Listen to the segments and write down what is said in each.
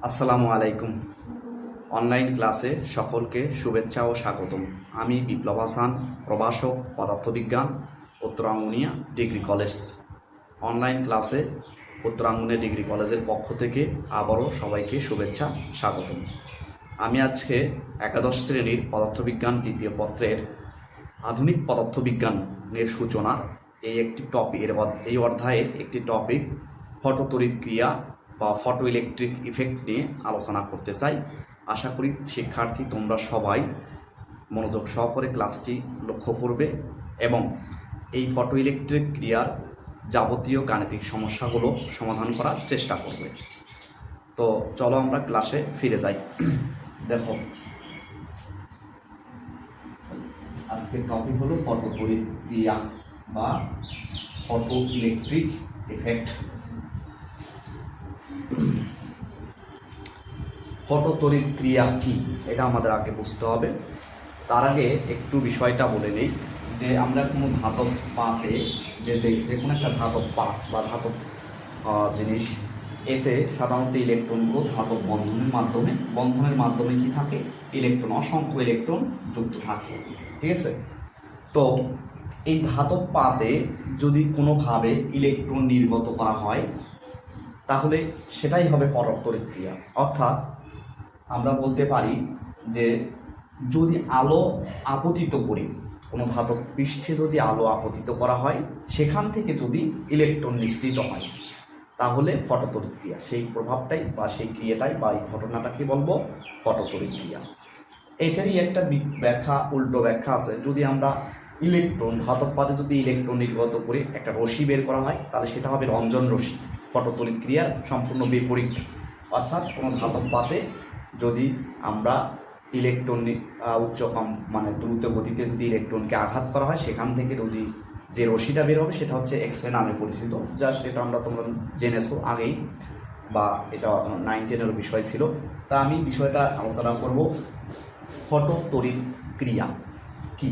আসসালামু আলাইকুম। অনলাইন ক্লাসে সকলকে শুভেচ্ছা ও স্বাগতম। আমি বিপ্লব হাসান, প্রভাষক, পদার্থবিজ্ঞান, উত্তরাঙ্গুনিয়া ডিগ্রি কলেজ। অনলাইন ক্লাসে উত্তরাঙ্গুনিয়া ডিগ্রি কলেজের পক্ষ থেকে আবারও সবাইকে শুভেচ্ছা স্বাগতম। আমি আজকে একাদশ শ্রেণীর পদার্থবিজ্ঞান দ্বিতীয় পত্রের আধুনিক পদার্থবিজ্ঞানের সূচনার এই অধ্যায়ের একটি টপিক ফটোতড়িৎ ক্রিয়া বা ফটো ইলেকট্রিক ইফেক্ট নিয়ে আলোচনা করতে চাই। আশা করি শিক্ষার্থী তোমরা সবাই মনোযোগ সহকারে ক্লাসটি লক্ষ্য করবে এবং এই ফটো ইলেকট্রিক ক্রিয়ার যাবতীয় গাণিতিক সমস্যাগুলো সমাধান করার চেষ্টা করবে। তো চলো আমরা ক্লাসে ফিরে যাই। দেখো, আজকের টপিক হলো ফটোতড়িৎ ক্রিয়া বা ফটো ইলেকট্রিক ইফেক্ট। ফটোতড়িৎ ক্রিয়া কি এটা আমাদের আগে বুঝতে হবে। তার আগে একটু বিষয়টা বলে নেই যে আমরা কোনো ধাতব পাতে যে কোনো একটা ধাতব পাত বা ধাতব জিনিস, এতে সাধারণত ইলেকট্রনগুলো ধাতব বন্ধনের মাধ্যমে কি থাকে, ইলেকট্রন, অসংখ্য ইলেকট্রন যুক্ত থাকে। ঠিক আছে? তো এই ধাতব পাতে যদি কোনোভাবে ইলেকট্রন নির্গত করা হয় তাহলে সেটাই হবে ফটোতড়িৎ ক্রিয়া। অর্থাৎ আমরা বলতে পারি যে যদি আলো আপতিত করি, কোনো ধাতব পৃষ্ঠে যদি আলো আপতিত করা হয়, সেখান থেকে যদি ইলেকট্রন নিঃসৃত হয় তাহলে ফটোতড়িৎ ক্রিয়া, সেই প্রভাবটাই বা সেই ক্রিয়াটাই বা এই ঘটনাটাকে বলবো ফটোতড়িৎ ক্রিয়া। এটারই একটা উল্টো ব্যাখ্যা আছে। যদি আমরা ধাতব পাতে যদি ইলেকট্রন নির্গত করে একটা রশ্মি বের করা হয় তাহলে সেটা হবে রঞ্জন রশ্মি, ফটোতড়িৎ ক্রিয়ার সম্পূর্ণ বিপরীত। অর্থাৎ কোনো ধাতব পাতে যদি আমরা ইলেকট্রন দ্রুত গতিতে যদি ইলেকট্রনকে আঘাত করা হয়, সেখান থেকে যে রশ্মিটা বের হবে সেটা হচ্ছে এক্স-রে নামে পরিচিত। জাস্ট এটা তোমরা জেনেছো আগেই, বা এটা 9-10-এর বিষয় ছিল। তা আমি বিষয়টা আলোচনা করব ফটোতড়িৎ ক্রিয়া কি।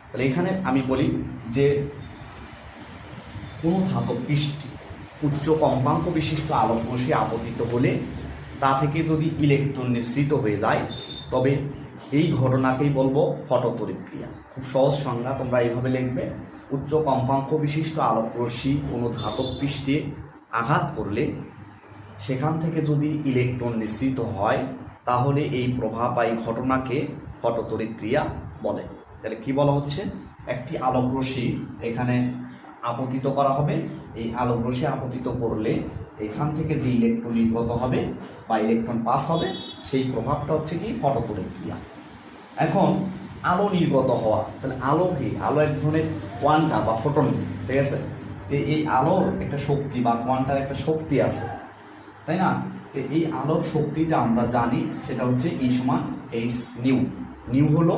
তাহলে এখানে আমি বলি যে কোনো ধাতব পৃষ্ঠে উচ্চ কম্পাঙ্ক বিশিষ্ট আলোক রশ্মি আপতিত হলে তা থেকে যদি ইলেকট্রন নিঃসৃত হয়ে যায় তবে এই ঘটনাকেই বলবো ফটোতড়িৎ ক্রিয়া। খুব সহজ সংজ্ঞা, তোমরা এইভাবে লিখবে। উচ্চ কম্পাঙ্ক বিশিষ্ট আলোক রশ্মি কোনো ধাতব পৃষ্ঠে আঘাত করলে সেখান থেকে যদি ইলেকট্রন নিঃসৃত হয় তাহলে এই প্রভাব বা এই ঘটনাকে ফটোতড়িৎ ক্রিয়া বলে। তাহলে কি বলা হচ্ছে, একটি আলোক রশ্মি এখানে আপতিত করা হবে। এই আলোক রশ্মি আপতিত করলে এখান থেকে যে ইলেকট্রন নির্গত হবে বা ইলেকট্রন পাস হবে, সেই প্রভাবটা হচ্ছে কি ফটোতড়িৎ ক্রিয়া। এখন আলো নির্গত হওয়া, তাহলে আলো কি? আলো এক ধরনের কোয়ান্টা বা ফোটন। ঠিক আছে? এই আলোর একটা শক্তি বা কোয়ান্টার একটা শক্তি আছে, তাই না? এই আলোর শক্তিটা আমরা জানি, সেটা হচ্ছে E=h নিউ হলো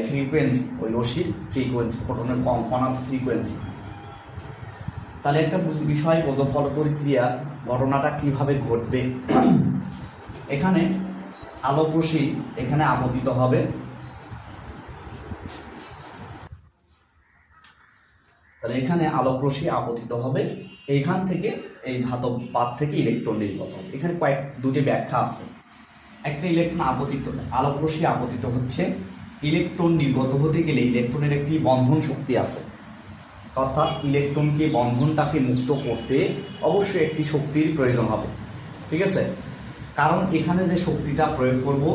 ফ্রিকোয়েন্সি, ওই রশ্মির ফ্রিকোয়েন্সি, ফোটনের কণার ফ্রিকোয়েন্সি। তাহলে একটা বিষয় বোঝো, ফটোতড়িৎ ক্রিয়ার ঘটনাটা কিভাবে ঘটবে। এখানে আলোক রশ্মি এখানে আপতিত হবে, তাহলে এখানে আলোক রশ্মি আপতিত হবে, এইখান থেকে এই ধাতব পাত থেকে ইলেকট্রন নির্গত। এখানে দুটি ব্যাখ্যা আছে। একটা, ইলেকট্রন আলোক রশ্মি আপতিত হচ্ছে, ইলেকট্রন নির্গত হতে গেলে ইলেকট্রনের একটি বন্ধন শক্তি আছে। অর্থাৎ ইলেকট্রনকে বন্ধনটাকে মুক্ত করতে অবশ্যই একটি শক্তির প্রয়োজন হবে। ঠিক আছে? কারণ এখানে যে শক্তিটা প্রয়োগ করব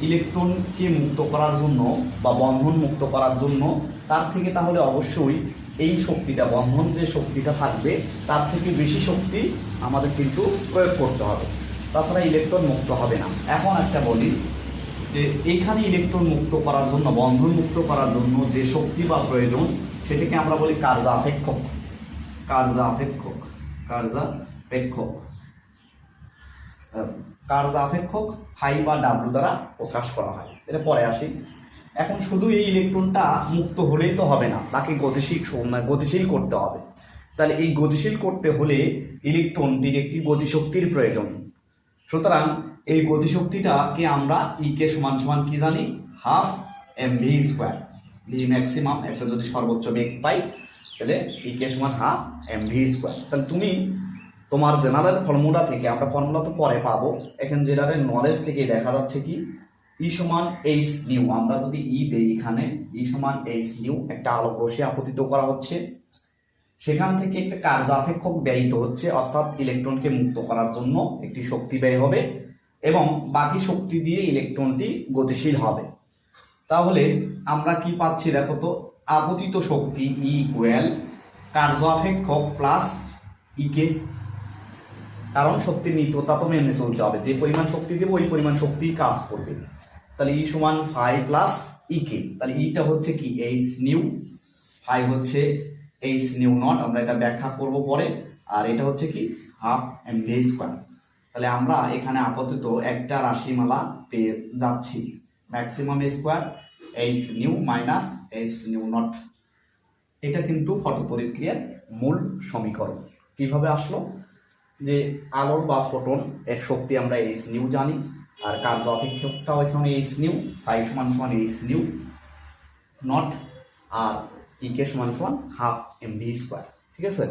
ইলেকট্রনকে মুক্ত করার জন্য বা বন্ধন মুক্ত করার জন্য, তার থেকে তাহলে অবশ্যই এই শক্তিটা, বন্ধন যে শক্তিটা থাকবে তার থেকে বেশি শক্তি আমাদের কিন্তু প্রয়োগ করতে হবে, তাছাড়া ইলেকট্রন মুক্ত হবে না। এখন একটা বলি যে এইখানে ইলেকট্রন মুক্ত করার জন্য, বন্ধন মুক্ত করার জন্য যে শক্তি বা প্রয়োজন, সেটাকে আমরা বলি কার্যাপেক্ষক। কার্যাপেক্ষক ফাই বা ডাব্লু দ্বারা প্রকাশ করা হয়। এটা পরে আসি। এখন শুধু এই ইলেকট্রনটা মুক্ত হলেই তো হবে না, তাকে গতিশীল করতে হবে। তাহলে এই গতিশীল করতে হলে ইলেকট্রনটির একটি গতিশক্তির প্রয়োজন। সুতরাং এই গতিশক্তিটাকে আমরা ইকে সমান কি জানি, 12mv²। ভি ম্যাক্সিমাম, একটা যদি সর্বোচ্চ বেগ পাই তাহলে ইকে সমান 12mv²। তাহলে তুমি তোমার জেনারেল ফর্মুলা থেকে, আমরা ফর্মুলা তো পরে পাবো, এখানে জেনারেল নলেজ থেকে দেখা যাচ্ছে কি ই সমান এইচ নিউ, আমরা যদি ই দেই এখানে ই সমান এইচ নিউ, একটা আলোক রশ্মি আপতিত করা হচ্ছে, সেখান থেকে একটা কার্যাপেক্ষক ব্যয়িত হচ্ছে, অর্থাৎ ইলেকট্রনকে মুক্ত করার জন্য একটি শক্তি ব্যয় হবে এবং বাকি শক্তি দিয়ে ইলেকট্রনটি গতিশীল হবে। তাহলে আমরা কি পাচ্ছি দেখো তো, আপতিত শক্তি ই ইকুয়াল কার্যাপেক্ষক প্লাস ইকে, কারণ শক্তির নিত্যতা তো মেনে চলতে হবে, যে পরিমাণ শক্তি দেবো ওই পরিমাণ শক্তি কাজ করবে। তাহলে ই সমান ফাই প্লাস ইকে, তাহলে ইটা হচ্ছে কি এইচ নিউ, ফাই হচ্ছে এইচ নিউ নট, আমরা এটা ব্যাখ্যা করব পরে, আর এটা হচ্ছে কি হাফ এমভি স্কোয়ার। তাহলে আমরা এখানে আপাতত একটা রাশিমালা পেয়ে যাচ্ছি, maximum square H nu minus h nu not. এটা কিন্তু ফটোতড়িৎ ক্রিয়ার মূল সমীকরণ। কিভাবে আসলো, যে আলোর বা ফোটন এর শক্তি আমরা এইচ নিউ জানি, আর কার্য অপেক্ষকটাও এখানে এইচ নিউ, ফাই সমান সমান এইচ নিউ নট, আর ইকে সমান সমান হাফ এমভি স্কোয়ার। ঠিক আছে,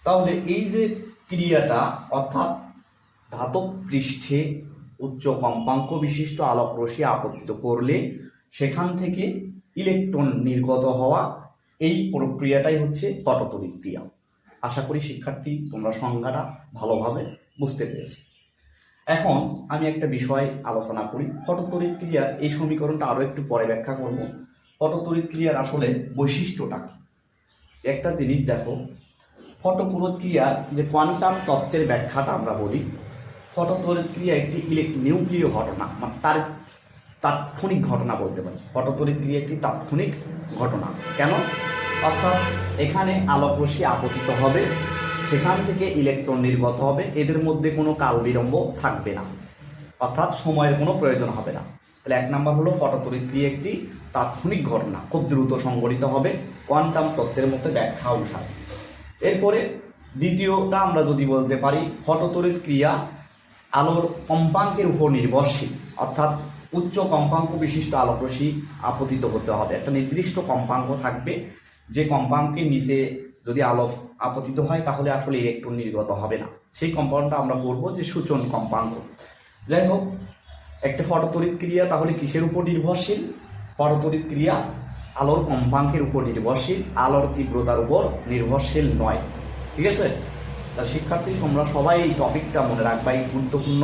তাহলে এই যে ক্রিয়াটা, অর্থাৎ ধাতব পৃষ্ঠে উচ্চ কম্পাঙ্ক বিশিষ্ট আলোক রশ্মি আপতিত করলে সেখান থেকে ইলেকট্রন নির্গত হওয়া, এই প্রক্রিয়াটাই হচ্ছে ফটোতড়িৎ ক্রিয়া। আশা করি শিক্ষার্থী তোমরা সংজ্ঞাটা ভালোভাবে বুঝতে পেরেছো। এখন আমি একটা বিষয় আলোচনা করি, ফটোতড়িৎ ক্রিয়ার এই সমীকরণটা আরো একটু পরে ব্যাখ্যা করব। ফটোতড়িৎ ক্রিয়ার আসলে বৈশিষ্ট্যটা কি, একটা জিনিস দেখো, ফটোতড়িৎ ক্রিয়ার যে কোয়ান্টাম তত্ত্বের ব্যাখ্যাটা আমরা বলি, ফটোতড়িৎ ক্রিয়া একটি নিউক্লিয় ঘটনা, মানে তার তাৎক্ষণিক ঘটনা বলতে পারি। ফটোতড়িৎ ক্রিয়া একটি তাৎক্ষণিক ঘটনা। কেন? অর্থাৎ এখানে আলোক রশ্মি আপতিত হবে, সেখান থেকে ইলেকট্রন নির্গত হবে, এদের মধ্যে কোনো কাল বিলম্ব থাকবে না, অর্থাৎ সময়ের কোনো প্রয়োজন হবে না। তাহলে এক নাম্বার হলো ফটোতড়িৎ ক্রিয়া একটি তাৎক্ষণিক ঘটনা, খুব দ্রুত সংঘটিত হবে কোয়ান্টাম তত্ত্বের মধ্যে ব্যাখ্যা অনুসারে। এরপরে দ্বিতীয়টা আমরা যদি বলতে পারি, ফটোতড়িৎ ক্রিয়া আলোর কম্পাঙ্কের উপর নির্ভরশীল, অর্থাৎ উচ্চ কম্পাঙ্ক বিশিষ্ট আলোক রশ্মি আপতিত হতে হবে, একটা নির্দিষ্ট কম্পাঙ্ক থাকবে, যে কম্পাঙ্কের নিচে যদি আলো আপতিত হয় তাহলে আসলে ইলেকট্রন নির্গত হবে না, সেই কম্পাঙ্কটা আমরা বলবো যে সূচন কম্পাঙ্ক। যাই হোক, একটা ফটোতড়িৎ ক্রিয়া তাহলে কিসের উপর নির্ভরশীল? ফটোতড়িৎ ক্রিয়া আলোর কম্পাঙ্কের উপর নির্ভরশীল, আলোর তীব্রতার উপর নির্ভরশীল নয়। ঠিক আছে, তা শিক্ষার্থী তোমরা সবাই এই টপিকটা মনে রাখবে, এই গুরুত্বপূর্ণ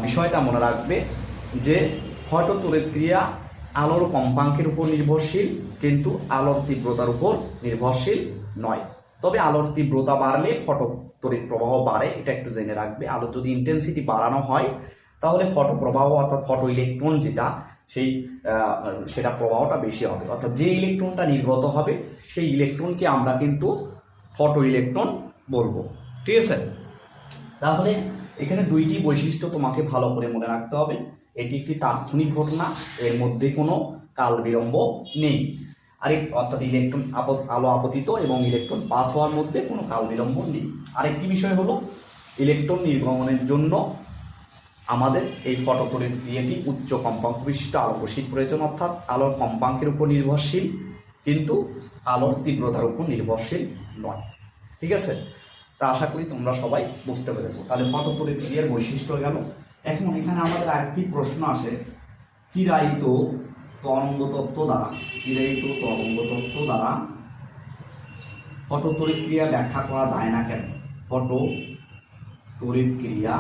বিষয়টা মনে রাখবে যে ফটোতড়িৎ ক্রিয়া আলোর কম্পাঙ্কের উপর নির্ভরশীল, কিন্তু আলোর তীব্রতার উপর নির্ভরশীল নয়। তবে আলোর তীব্রতা বাড়লে ফটোতড়িৎ প্রবাহ বাড়ে, এটা একটু জেনে রাখবে। আলোর যদি ইন্টেন্সিটি বাড়ানো হয় তাহলে ফটো প্রবাহ, অর্থাৎ ফটো ইলেকট্রন যেটা, সেটা প্রবাহটা বেশি হবে, অর্থাৎ যে ইলেকট্রনটা নির্গত হবে সেই ইলেকট্রনকে আমরা কিন্তু ফটো ইলেকট্রন বলবো। ঠিক আছে, তাহলে এখানে দুইটি বৈশিষ্ট্য তোমাকে ভালো করে মনে রাখতে হবে। এটি একটি তাৎক্ষণিক ঘটনা, এর মধ্যে কোনো কাল বিলম্ব নেই। অর্থাৎ ইলেকট্রন আলো আপতিত এবং ইলেকট্রন পাস হওয়ার মধ্যে কোনো কাল বিলম্ব নেই। আরেকটি বিষয় হলো, ইলেকট্রন নির্গমনের জন্য আমাদের এই ফটোতড়িৎ ক্রিয়াটি উচ্চ কম্পাঙ্ক বিশিষ্ট আলোক রশ্মির প্রয়োজন, অর্থাৎ আলোর কম্পাঙ্কের উপর নির্ভরশীল, কিন্তু আলোর তীব্রতার উপর নির্ভরশীল নয়। ঠিক আছে, তা আশা করি তোমরা সবাই বুঝতে পেরেছো। তাহলে ফটোতড়িৎ ক্রিয়ার বৈশিষ্ট্য গেল। এখন এখানে আমাদের আরেকটি প্রশ্ন আসে, চিরায়িত তরঙ্গ তত্ত্ব দ্বারা ফটোতড়িৎ ক্রিয়া ব্যাখ্যা করা যায় না কেন? ফটোতড়িৎ ক্রিয়া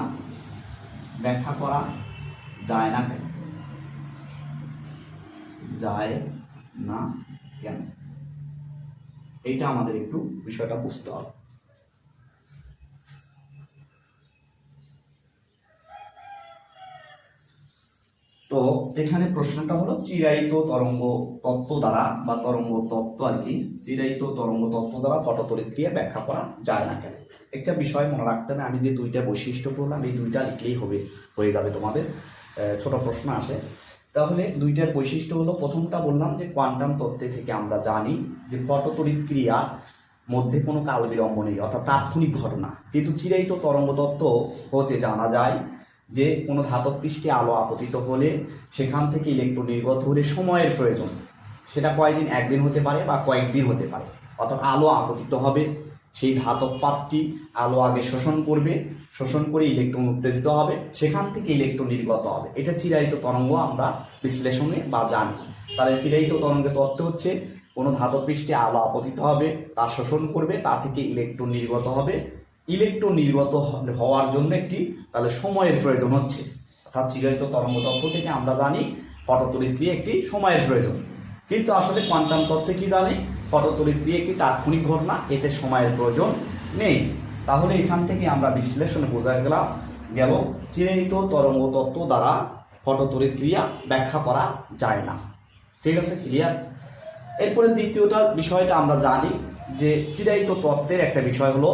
ব্যাখ্যা করা যায় না কেন? এইটা আমাদের একটু বিষয়টা বুঝতে হবে। তো এখানে প্রশ্নটা হলো, চিরায়িত তরঙ্গ তত্ত্ব দ্বারা বা তরঙ্গ তত্ত্ব আর কি, চিরায়িত তরঙ্গ তত্ত্ব দ্বারা ফটোতড়িৎ ক্রিয়া ব্যাখ্যা করা যায় না কেন? একটা বিষয় মনে রাখতে হবে, আমি যে দুইটা বৈশিষ্ট্য বললাম এই দুইটা লিখলেই হয়ে যাবে তোমাদের। ছোট প্রশ্ন আসে, তাহলে দুইটার বৈশিষ্ট্য হলো, প্রথমটা বললাম যে কোয়ান্টাম তত্ত্বে থেকে আমরা জানি যে ফটোতড়িৎ ক্রিয়ার মধ্যে কোনো কাল বিলম্ব নেই, অর্থাৎ তাৎক্ষণিক ঘটনা। কিন্তু চিরায়িত তরঙ্গ তত্ত্ব হতে জানা যায় যে কোনো ধাতব পৃষ্ঠে আলো আপতিত হলে সেখান থেকে ইলেকট্রন নির্গত হলে সময়ের প্রয়োজন, সেটা কয়েকদিন, একদিন হতে পারে বা কয়েকদিন হতে পারে। অর্থাৎ আলো আপতিত হবে, সেই ধাতব পাতটি আলো আগে শোষণ করবে, শোষণ করে ইলেকট্রন উত্তেজিত হবে, সেখান থেকে ইলেকট্রন নির্গত হবে। এটা চিরায়িত তরঙ্গ আমরা বিশ্লেষণে বা জানি। তাহলে চিরায়িত তরঙ্গের তত্ত্ব হচ্ছে কোনো ধাতব পৃষ্ঠে আলো আপতিত হবে, তা শোষণ করবে, তা থেকে ইলেকট্রন নির্গত হবে। ইলেকট্রন নির্গত হওয়ার জন্য একটি তাহলে সময়ের প্রয়োজন হচ্ছে। অর্থাৎ চিরায়িত তরঙ্গ তত্ত্ব থেকে আমরা জানি ফটোতড়িৎ ক্রিয়া একটি সময়ের প্রয়োজন, কিন্তু আসলে কোয়ান্টাম তত্ত্বে কি জানি ফটোতড়িৎ ক্রিয়া একটি তাৎক্ষণিক ঘটনা, এতে সময়ের প্রয়োজন নেই। তাহলে এখান থেকে আমরা বিশ্লেষণে বোঝা গেল চিরায়িত তরঙ্গ তত্ত্ব দ্বারা ফটোতড়িৎ ক্রিয়া ব্যাখ্যা করা যায় না। ঠিক আছে, ক্লিয়ার? এরপরে দ্বিতীয়টা বিষয়টা আমরা জানি যে চিরায়িত তত্ত্বের একটা বিষয় হলো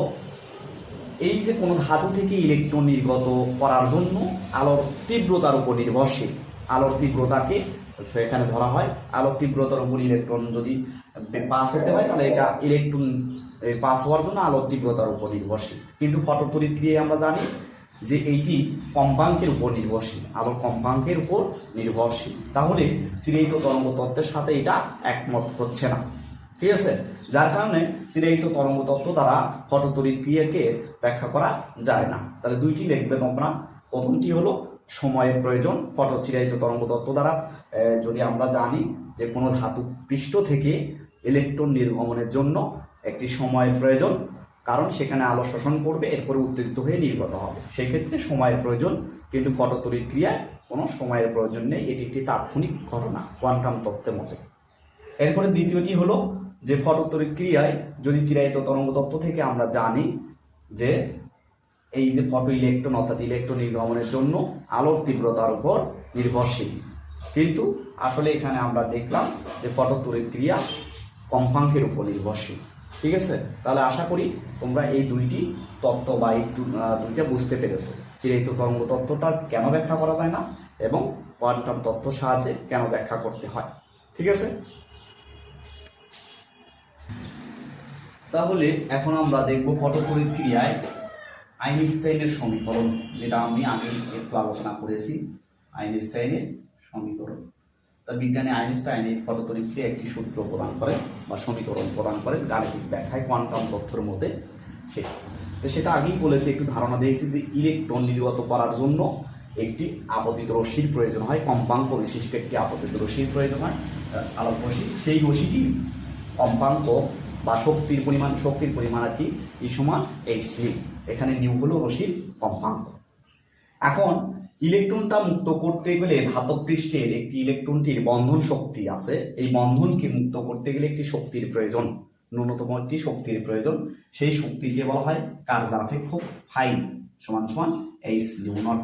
এই যে কোনো ধাতু থেকে ইলেকট্রন নির্গত করার জন্য আলোর তীব্রতার উপর নির্ভরশীল। আলোর তীব্রতাকে এখানে ধরা হয়, আলোর তীব্রতার উপর ইলেকট্রন যদি পাস হতে হয় তাহলে এটা ইলেকট্রন পাস হওয়ার জন্য আলোর তীব্রতার উপর নির্ভরশীল। কিন্তু ফটোতড়িৎ ক্রিয়ায় আমরা জানি যে এইটি কম্পাঙ্কের উপর নির্ভরশীল, আলোর কম্পাঙ্কের উপর নির্ভরশীল। তাহলে চিরায়িত তরঙ্গ তত্ত্বের সাথে এটা একমত হচ্ছে না। ঠিক আছে, যার কারণে চিরায়িত তরঙ্গ তত্ত্ব দ্বারা ফটোতড়িৎ ক্রিয়াকে ব্যাখ্যা করা যায় না। তাহলে দুইটি লিখবে তোমরা। প্রথমটি হলো সময়ের প্রয়োজন। চিরায়িত তরঙ্গ তত্ত্ব দ্বারা যদি আমরা জানি যে কোনো ধাতু পৃষ্ঠ থেকে ইলেকট্রন নির্গমনের জন্য একটি সময়ের প্রয়োজন, কারণ সেখানে আলো শোষণ করবে, এরপরে উত্তেজিত হয়ে নির্গত হবে, সেই ক্ষেত্রে সময়ের প্রয়োজন। কিন্তু ফটোতড়িৎ ক্রিয়ায় কোনো সময়ের প্রয়োজন নেই, এটি একটি তাৎক্ষণিক ঘটনা কোয়ান্টাম তত্ত্বের মতো। এরপরে দ্বিতীয়টি হলো যে ফটোতড়িৎ ক্রিয়ায় যদি চিরায়িত তরঙ্গ তত্ত্ব থেকে আমরা জানি যে এই যে ফটো ইলেকট্রন অর্থাৎ ইলেকট্রন নির্গমনের জন্য আলোর তীব্রতার উপর নির্ভরশীল, কিন্তু আসলে এখানে আমরা দেখলাম যে ফটোতড়িৎ ক্রিয়া কম্পাঙ্কের উপর নির্ভরশীল। ঠিক আছে, তাহলে আশা করি তোমরা এই দুইটি তত্ত্ব বা দুইটা বুঝতে পেরেছো, চিরায়িত তরঙ্গ তত্ত্বটা কেন ব্যাখ্যা করা যায় না এবং কোয়ান্টাম তত্ত্ব সাহায্যে কেন ব্যাখ্যা করতে হয়। ঠিক আছে, তাহলে এখন আমরা দেখব ফটোতড়িৎ ক্রিয়ায় আইনস্টাইনের সমীকরণ, যেটা আমি আগে একটু আলোচনা করেছি। আইনস্টাইনের সমীকরণ, তা বিজ্ঞানী আইনস্টাইন এই ফটোতড়িৎ ক্রিয়া একটি সূত্র প্রদান করেন বা সমীকরণ প্রদান করেন গাণিতিক ব্যাখ্যায় কোয়ান্টাম তথ্যের মধ্যে। সেটা আগেই বলেছি, একটু ধারণা দিয়েছি যে ইলেকট্রন নির্গত করার জন্য একটি আপতিত রশ্মির প্রয়োজন হয়, কম্পাঙ্ক বিশিষ্ট একটি আপতিত রশ্মির প্রয়োজন হয়, আলোক রশ্মি। সেই রশ্মিটি কম্পাঙ্ক বা শক্তির পরিমাণ আর কি ই সমান h²। এখানে নিউ হলো রশ্মির কম্পাঙ্ক। এখন ইলেকট্রনটা মুক্ত করতে গেলে ধাতব পৃষ্ঠের একটি ইলেকট্রনটির বন্ধন শক্তি আছে, এই বন্ধনকে মুক্ত করতে গেলে একটি শক্তির প্রয়োজন, ন্যূনতম একটি শক্তির প্রয়োজন। সেই শক্তিকে বলা হয় কার্যাপেক্ষক ফাই সমান সমান h²0।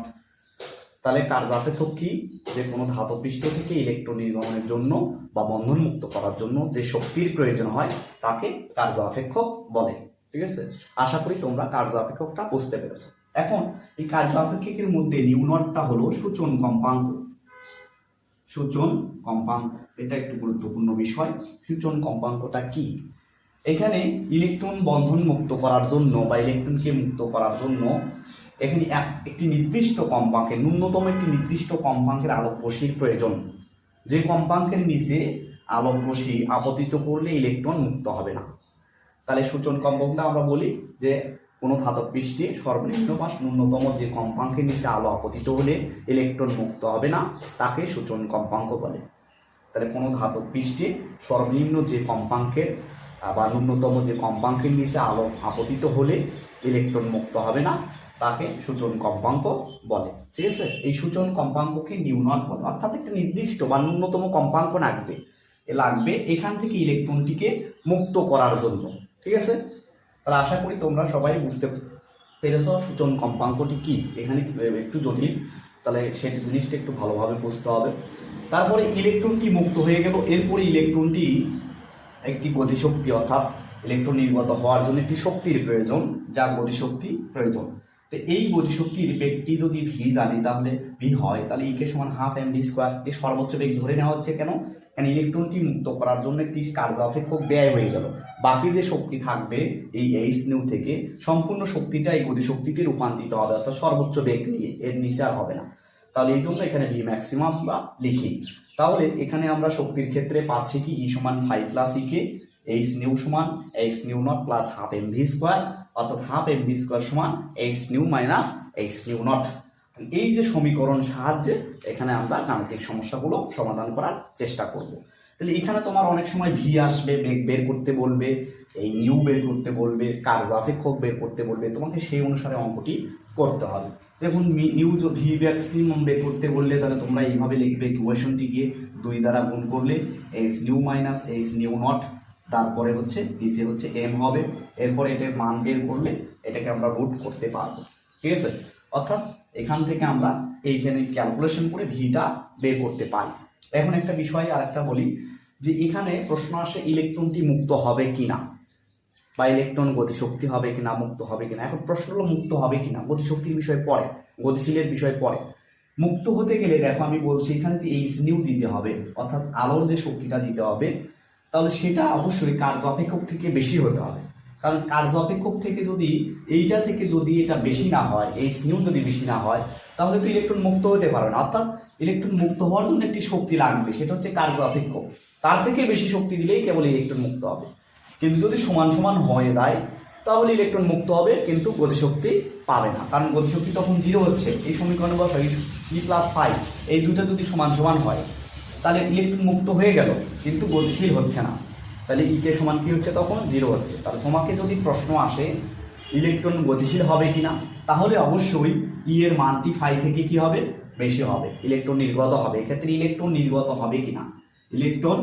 তাহলে কার্যাপেক্ষক কি? যে কোনো ধাতব পৃষ্ঠ থেকে ইলেকট্রন নির্গমনের জন্য বা বন্ধন মুক্ত করার জন্য যে শক্তির প্রয়োজন হয় তাকে কার্যাপেক্ষক বলে। ঠিক আছে, আশা করি তোমরা কার্যাপেক্ষকটা বুঝতে পেরেছো। এখন এই কার্যাপেক্ষকের মধ্যে নিউনটটা হলো সূচন কম্পাঙ্ক। সূচন কম্পাঙ্ক এটা একটু গুরুত্বপূর্ণ বিষয়। সূচন কম্পাঙ্কটা কি? এখানে ইলেকট্রন বন্ধন মুক্ত করার জন্য বা ইলেকট্রনকে মুক্ত করার জন্য এখানে একটি নির্দিষ্ট কম্পাঙ্কের, ন্যূনতম একটি নির্দিষ্ট কম্পাঙ্কের আলোক রশ্মির প্রয়োজন, যে কম্পাঙ্কের নিচে আলোক রশ্মি আপতিত করলে ইলেকট্রন মুক্ত হবে না। তাহলে সূচন কম্পাঙ্কটা আমরা বলি যে কোনো ধাতব পৃষ্ঠে সর্বনিম্ন বা ন্যূনতম যে কম্পাঙ্কের নিচে আলো আপতিত হলে ইলেকট্রন মুক্ত হবে না, তাকে সূচন কম্পাঙ্ক বলে। তাহলে কোনো ধাতব পৃষ্ঠে সর্বনিম্ন যে কম্পাঙ্কের বা ন্যূনতম যে কম্পাঙ্কের নিচে আলো আপতিত হলে ইলেকট্রন মুক্ত হবে না, তাকে সূচন কম্পাঙ্ক বলে। ঠিক আছে, এই সূচন কম্পাঙ্ককে নিউনট বলে, অর্থাৎ একটা নির্দিষ্ট বা ন্যূনতম কম্পাঙ্ক লাগবে এখান থেকে ইলেকট্রনটিকে মুক্ত করার জন্য। ঠিক আছে, তাহলে আশা করি তোমরা সবাই বুঝতে পেরেছো সূচন কম্পাঙ্কটি কি। এখানে একটু জটিল, তাহলে সেই জিনিসটা একটু ভালোভাবে বুঝতে হবে। তারপরে ইলেকট্রনটি মুক্ত হয়ে গেল, এরপরে ইলেকট্রনটি একটি গতিশক্তি অর্থাৎ ইলেকট্রন নির্গত হওয়ার জন্য একটি শক্তির প্রয়োজন, যা গতিশক্তি প্রয়োজন। তো এই গতিশক্তির বেগটি যদি ভি জানি তাহলে ভি হয়, তাহলে ইকে সমান হাফ mv²। এই সর্বোচ্চ বেগ ধরে নেওয়া হচ্ছে কেন? কারণ ইলেকট্রনটি মুক্ত করার জন্য একটি কার্যাপেক্ষক ব্যয় হয়ে গেল, বাকি যে শক্তি থাকবে এই h² থেকে সম্পূর্ণ শক্তিটা এই গতিশক্তিতে রূপান্তরিত হবে, অর্থাৎ সর্বোচ্চ বেগ নিয়ে, এর নিচে আর হবে না। তাহলে এই জন্য এখানে ভি ম্যাক্সিমাম বা লিখি। তাহলে এখানে আমরা শক্তির ক্ষেত্রে পাচ্ছি কি ই সমান 5 + ইকে এইচ নিউ সমান h nu naught plus half m v square, অর্থাৎ হাফ এম ভি স্কোয়ার সমান h nu minus h nu naught. এই যে সমীকরণ সাহায্যে এখানে আমরা গাণিতিক সমস্যাগুলো সমাধান করার চেষ্টা করব। তাহলে এখানে তোমার অনেক সময় ভি আসবে, বেগ বের করতে বলবে, এই নিউ বের করতে বলবে, কার্যাপেক্ষক বের করতে বলবে, তোমাকে সেই অনুসারে অঙ্কটি করতে হবে। দেখুন নিউ ভি ম্যাক্সিমাম বের করতে বললে তাহলে তোমরা এইভাবে লিখবে, ইকুয়েশনটিকে 2 দ্বারা গুণ করলে H nu minus h nu not, তারপরে হচ্ছে নিচে হচ্ছে এম হবে, এরপরে এটার মান বের করলে এটাকে আমরা রুট করতে পারবো। ঠিক আছে, অর্থাৎ এখান থেকে আমরা এইখানে ক্যালকুলেশন করে ভিটা বের করতে পারি। এখন একটা বিষয় আর একটা বলি, যে এখানে প্রশ্ন আসে ইলেকট্রনটি মুক্ত হবে কিনা, বা ইলেকট্রন গতিশক্তি হবে কিনা, মুক্ত হবে কিনা। এখন প্রশ্ন হলো মুক্ত হবে কিনা, গতিশক্তির বিষয় পরে, গতিশীলের বিষয় পরে। মুক্ত হতে গেলে দেখো আমি বলছি এখানে যে এইচ নিউ দিতে হবে, অর্থাৎ আলোর যে শক্তিটা দিতে হবে, তাহলে সেটা অবশ্যই কার্য অপেক্ষক থেকে বেশি হতে হবে। কারণ কার্য অপেক্ষক থেকে যদি এইটা থেকে যদি এটা বেশি না হয়, এইচ নিউ যদি বেশি না হয়, তাহলে তো ইলেকট্রন মুক্ত হতে পারবে না। অর্থাৎ ইলেকট্রন মুক্ত হওয়ার জন্য একটি শক্তি লাগবে, সেটা হচ্ছে কার্য অপেক্ষক। তার থেকে বেশি শক্তি দিলেই কেবল ইলেকট্রন মুক্ত হবে। কিন্তু যদি সমান সমান হয়ে যায় তাহলে ইলেকট্রন মুক্ত হবে, কিন্তু গতিশক্তি পাবে না, কারণ গতিশক্তি তখন 0 হচ্ছে। এই সমীকরণে বসা ই প্লাস ফাই, এই দুটো যদি সমান সমান হয় তাহলে ইলেকট্রন মুক্ত হয়ে গেল, কিন্তু গতিশীল হচ্ছে না। তাহলে ই কে সমান কি হচ্ছে, তখন 0 হচ্ছে। তাহলে তোমাকে যদি প্রশ্ন আসে ইলেকট্রন গতিশীল হবে কিনা, তাহলে অবশ্যই ই এর মানটি ফাই থেকে কি হবে, বেশি হবে, ইলেকট্রন নির্গত হবে। এক্ষেত্রে ইলেকট্রন নির্গত হবে কিনা, ইলেকট্রন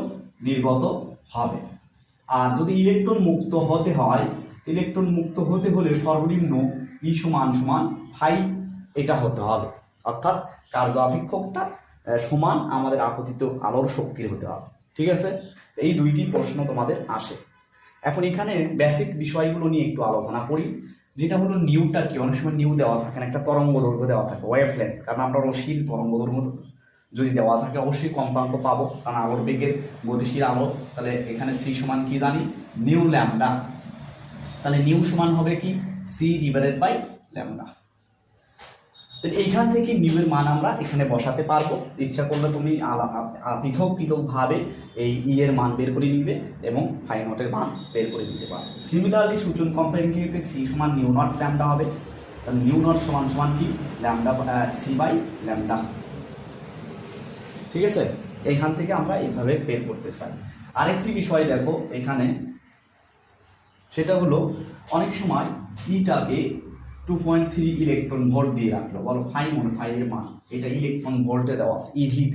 নির্গত হবে। আর যদি ইলেকট্রন মুক্ত হতে হয়, ইলেকট্রন মুক্ত হতে হলে সর্বনিম্ন ই সমান সমান ফাই এটা হতে হবে, অর্থাৎ কার্য অপেক্ষকটা সমান আমাদের আপতিত আলোর শক্তির হতে হবে। ঠিক আছে, এই দুইটি প্রশ্ন তোমাদের আসে। এখন এখানে বেসিক বিষয়গুলো নিয়ে একটু আলোচনা করি, যেটা হলো নিউটা কি। অনেক সময় নিউ দেওয়া থাকে না, একটা তরঙ্গ দৈর্ঘ্য দেওয়া থাকে, ওয়েভলেন্থ। কারণ আমরা রশ্মির তরঙ্গ দৈর্ঘ্য যদি দেওয়া থাকে অবশ্যই কম্পাঙ্ক পাবো, কারণ আলোর বেগের গতিশীল আলো। তাহলে এখানে সি সমান কি জানি, নিউ ল্যামডা। তাহলে নিউ সমান হবে কি, সি ডিভাইডেড বাই ল্যামডা। তাহলে এইখান থেকে নিউ এর মান আমরা এখানে বসাতে পারবো। ইচ্ছা করলে তুমি পৃথক পৃথকভাবে এই ই এর মান বের করে নিবে এবং ফাই নটের মান বের করে নিতে পারবে। সিমিলারলি সূচন কম্পাঙ্কের ক্ষেত্রে সি সমান নিউ নট ল্যামডা হবে। তাহলে নিউ নট সমান সমান কি, ল্যামডা সি বাই ল্যামডা। ঠিক আছে, এখান থেকে আমরা এইভাবে বের করতে চাই। আরেকটি বিষয় দেখো এখানে, সেটা হলো অনেক সময় ইটাকে 2.3 ইলেকট্রন ভোল্ট দিয়ে রাখলো, বলো ফাই মনে ফাই এর মান, এটা ইলেকট্রন ভোল্টে দেওয়া আছে ইভি,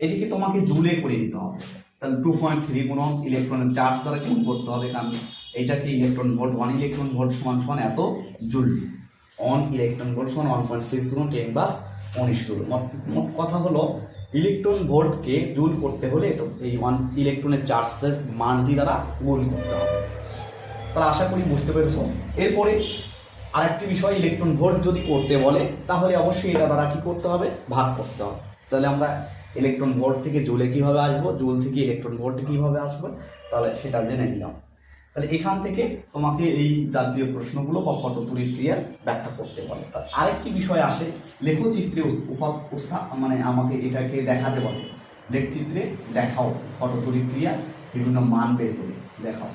এটিকে তোমাকে জুলে করে নিতে হবে। তাহলে 2.3 গুণন ইলেকট্রনের চার্জ দ্বারা গুণ করতে হবে, কারণ এইটাকে ইলেকট্রন ভোল্ট, 1 ইলেকট্রন ভোল্ট সমান সমান এত জুল, 1 ইলেকট্রন ভোল্ট সমান 1.6 গুণন 10⁻19 জুল। মোট কথা হলো ইলেকট্রন ভোল্টকে জুল করতে হলে এই 1 ইলেকট্রনের চার্জের মানটি দ্বারা গুণ করতে হবে। তাহলে আশা করি বুঝতে পেরেছো। এরপরে আরেকটি বিষয়, ইলেকট্রন ভোল্ট যদি করতে বলে তাহলে অবশ্যই এটা দ্বারা কি করতে হবে, ভাগ করতে হবে। তাহলে আমরা ইলেকট্রন ভোল্ট থেকে জুলে কিভাবে আসবো, জুল থেকে ইলেকট্রন ভোল্টে কিভাবে আসবে, তাহলে সেটা জেনে নিলাম। তাহলে এখান থেকে তোমাকে এই জাতীয় প্রশ্নগুলো বা ফটোতড়িৎ ক্রিয়ার ব্যাখ্যা করতে বলে। তার আরেকটি বিষয় আসে, লেখচিত্রে মানে আমাকে এটাকে দেখাতে বলে, লেখচিত্রে দেখাও ফটোতড়িৎ ক্রিয়া বিভিন্ন মান বের করে দেখাও।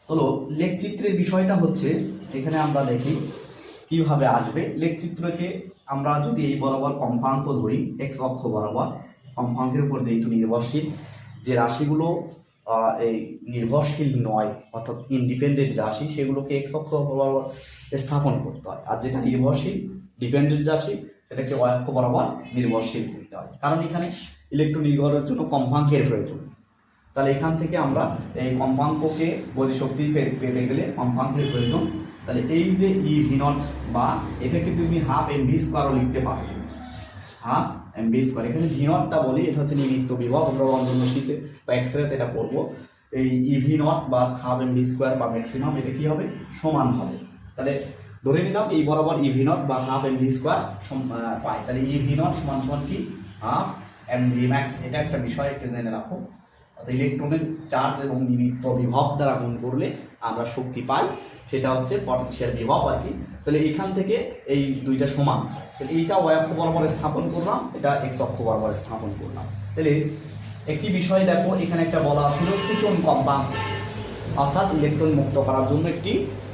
চলো, লেখচিত্রের বিষয়টা হচ্ছে এখানে আমরা দেখি কিভাবে আসবে। লেখচিত্রকে আমরা যদি এই বরাবর কম্পাঙ্ক ধরি, এক্স অক্ষ বরাবর, কম্পাঙ্কের উপর যেহেতু নির্ভরশীল, যে রাশিগুলো এই নির্ভরশীল নয় অর্থাৎ ইন্ডিপেন্ডেন্ট রাশি, সেগুলোকে এক্স অক্ষ বরাবর স্থাপন করতে হয়। আর যেটা নির্ভরশীল ডিপেন্ডেন্ট রাশি সেটাকে ওয়াই অক্ষ বরাবর নির্ভরশীল করতে হয়, কারণ এখানে ইলেকট্রন নির্ভরের জন্য কম্পাঙ্কের প্রয়োজন। তাহলে এখান থেকে আমরা এই কম্পাঙ্ককে গতিশক্তি পেতে গেলে কম্পাঙ্কের প্রয়োজন। তাহলে এই যে ই ভি নট, বা এটাকে তুমি হাফ এম ভি স্কোয়ারও লিখতে পারো, হাফ এম ভি স্কোয়ার। এখানে ভি নটটা বলি, এটা হচ্ছে নিমিত্ত বিভব, আমরা রঞ্জনশীতে বা এক্সরেতে এটা পড়বো। এই ই ভি নট বা হাফ এম ভি স্কোয়ার বা ম্যাক্সিমাম, এটা কি হবে, সমান হবে। তাহলে ধরে নিলাম এই বরাবর ই ভি নট বা হাফ এম ভি স্কোয়ার পাই। তাহলে ই ভি নট সমান সমান কি, হাফ এম ভি ম্যাক্স। এটা একটা বিষয় একটু জেনে রাখো, ইলেকট্রনের চার্জ এবং নিমিত্ত বিভব দ্বারা গুণ করলে আমরা শক্তি পাই, সেটা হচ্ছে পটেনশিয়াল বিভব আর কি। তাহলে এখান থেকে এই দুইটা সমান, তাহলে এইটা ওয়াই অক্ষ বরাবর স্থাপন করলাম, এটা এক্স অক্ষ বরাবর স্থাপন করলাম। তাহলে একটি বিষয় দেখো, এখানে একটা বলা ছিল সূচন কম্পাঙ্ক, অর্থাৎ ইলেকট্রন মুক্ত করার জন্য একটি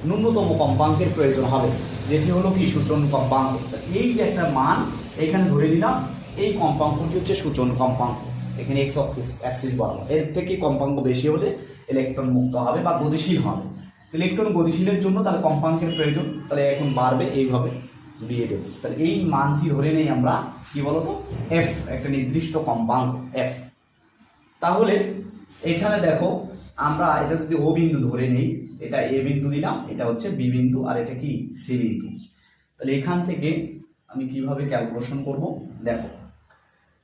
ন্যূনতম কম্পাঙ্কের প্রয়োজন হবে, যেটি হলো কি সূচন কম্পাঙ্ক। এই যে একটা মান এখানে ধরে নিলাম, এই কম্পাঙ্কটি হচ্ছে সূচন কম্পাঙ্ক, এখানে এক্স অ্যাক্সিস বরাবর। এর থেকে কম্পাঙ্ক বেশি হলে ইলেকট্রন মুক্ত হবে বা গতিশীল হবে। ইলেকট্রন গতিশীলের জন্য তাহলে কম্পাঙ্কের প্রয়োজন, তাহলে এখন বাড়বে, এইভাবে দিয়ে দেবো। তাহলে এই মানটি ধরে নেই আমরা কি বলতো, এফ, একটা নির্দিষ্ট কম্পাঙ্ক এফ। তাহলে এখানে দেখো আমরা এটা যদি ও বিন্দু ধরে নেই, এটা এ বিন্দু দিলাম, এটা হচ্ছে বি বিন্দু, আর এটা কি সি বিন্দু। তাহলে এখান থেকে আমি কিভাবে ক্যালকুলেশন করব দেখো,